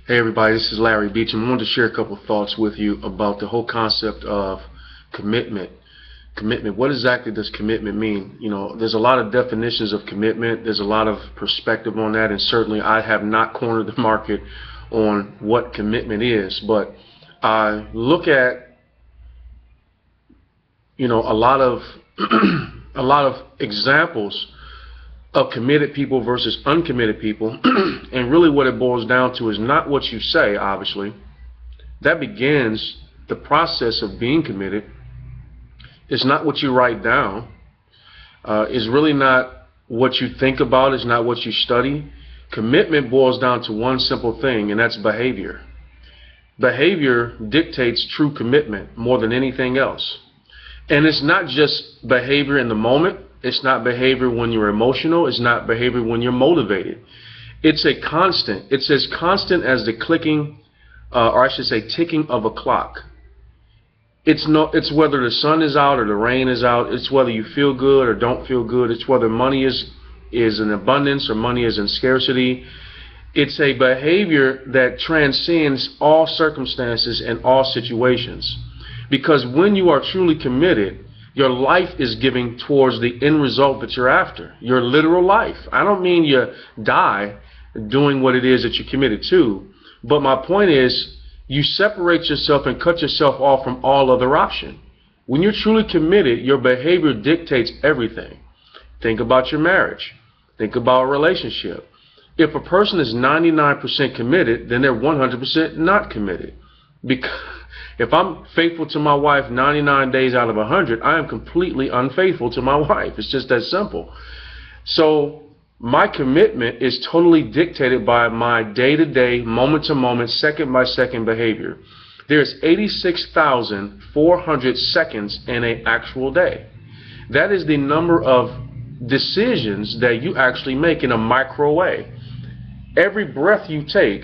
Hey everybody, this is Larry Beacham. I wanted to share a couple of thoughts with you about the whole concept of commitment. Commitment. What exactly does commitment mean? You know, there's a lot of definitions of commitment. There's a lot of perspective on that, and certainly I have not cornered the market on what commitment is. But I look at, a lot of a lot of examples of committed people versus uncommitted people, and really what it boils down to is not what you say, obviously. That begins the process of being committed. It's not what you write down. It's really not what you think about. It's not what you study. Commitment boils down to one simple thing, and that's behavior. Behavior dictates true commitment more than anything else. And it's not just behavior in the moment. It's not behavior when you're emotional. It's not behavior when you're motivated. It's a constant. It's as constant as the clicking, or I should say ticking of a clock. It's whether the sun is out or the rain is out. It's whether you feel good or don't feel good. It's whether money is in abundance or money is in scarcity. It's a behavior that transcends all circumstances and all situations. Because when you are truly committed, your life is giving towards the end result that you're after, your literal life. I don't mean you die doing what it is that you're committed to, but my point is you separate yourself and cut yourself off from all other option. When you're truly committed, your behavior dictates everything. Think about your marriage. Think about a relationship. If a person is 99% committed, then they're 100% not committed. Because if I'm faithful to my wife 99 days out of 100, I am completely unfaithful to my wife. It's just that simple. So my commitment is totally dictated by my day-to-day, moment-to-moment, second-by-second behavior. There's 86,400 seconds in an actual day. That is the number of decisions that you actually make in a micro way. Every breath you take,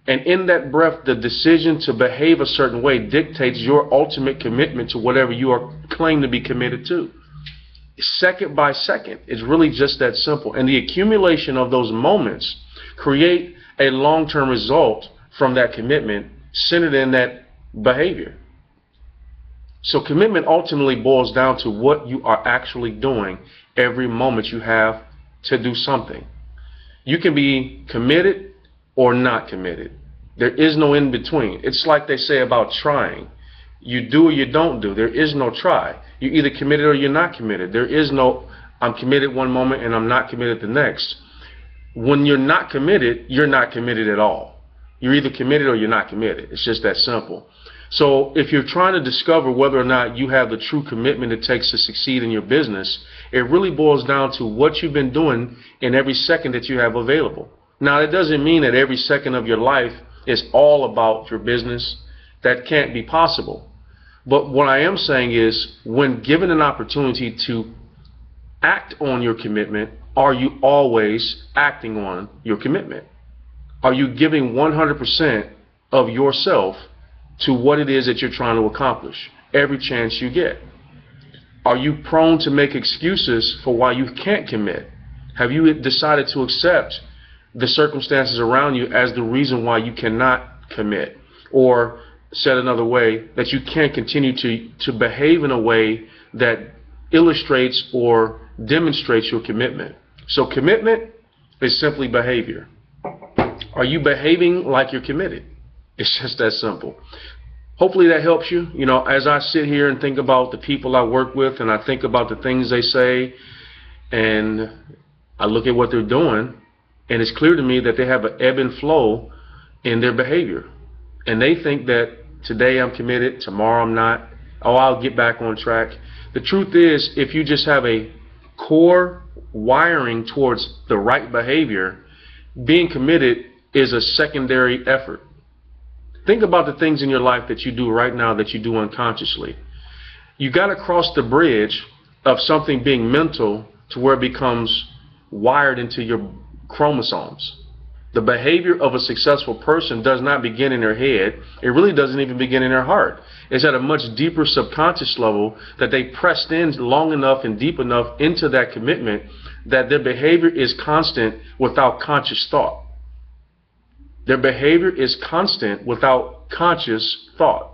and in that breath, the decision to behave a certain way dictates your ultimate commitment to whatever you are claimed to be committed to. Second by second. It's really just that simple. And the accumulation of those moments create a long-term result from that commitment centered in that behavior. So commitment ultimately boils down to what you are actually doing every moment you have to do something. You can be committed or not committed. There is no in between. It's like they say about trying. You do or you don't do. There is no try. You're either committed or you're not committed. There is no I'm committed one moment and I'm not committed the next. When you're not committed, you're not committed at all. You're either committed or you're not committed. It's just that simple. So if you're trying to discover whether or not you have the true commitment it takes to succeed in your business, it really boils down to what you've been doing in every second that you have available. Now, that doesn't mean that every second of your life is all about your business. That can't be possible. But what I am saying is, when given an opportunity to act on your commitment, are you always acting on your commitment? Are you giving 100% of yourself to what it is that you're trying to accomplish every chance you get? Are you prone to make excuses for why you can't commit? Have you decided to accept the circumstances around you as the reason why you cannot commit? Or said another way, that you can't continue to behave in a way that illustrates or demonstrates your commitment. So commitment is simply behavior. Are you behaving like you're committed? It's just that simple. Hopefully that helps you. You know, as I sit here and think about the people I work with, and I think about the things they say, and I look at what they're doing, and it's clear to me that they have an ebb and flow in their behavior. And they think that today I'm committed, tomorrow I'm not. Oh, I'll get back on track. The truth is, if you just have a core wiring towards the right behavior, being committed is a secondary effort. Think about the things in your life that you do right now that you do unconsciously. You got to cross the bridge of something being mental to where it becomes wired into your chromosomes. The behavior of a successful person does not begin in their head. It really doesn't even begin in their heart. It's at a much deeper subconscious level that they pressed in long enough and deep enough into that commitment that their behavior is constant without conscious thought. Their behavior is constant without conscious thought.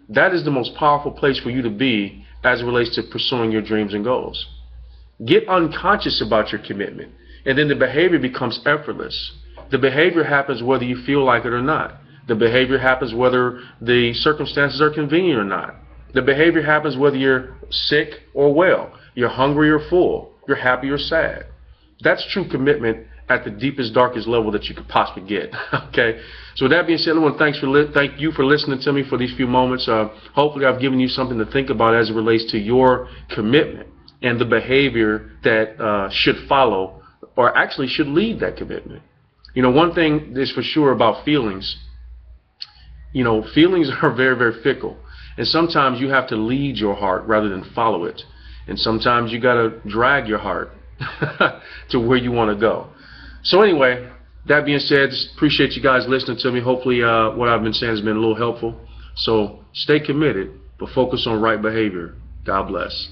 That is the most powerful place for you to be as it relates to pursuing your dreams and goals. Get unconscious about your commitment, and then the behavior becomes effortless. The behavior happens whether you feel like it or not. The behavior happens whether the circumstances are convenient or not. The behavior happens whether you're sick or well, you're hungry or full, you're happy or sad. That's true commitment at the deepest, darkest level that you could possibly get. Okay. So with that being said, I want to thank you for listening to me for these few moments. Hopefully, I've given you something to think about as it relates to your commitment and the behavior that should follow, or actually should lead that commitment. You know, one thing is for sure about feelings. You know, feelings are very, very fickle, and sometimes you have to lead your heart rather than follow it, and sometimes you got to drag your heart to where you want to go. So anyway, that being said, just appreciate you guys listening to me. Hopefully what I've been saying has been a little helpful. So stay committed, but focus on right behavior. God bless.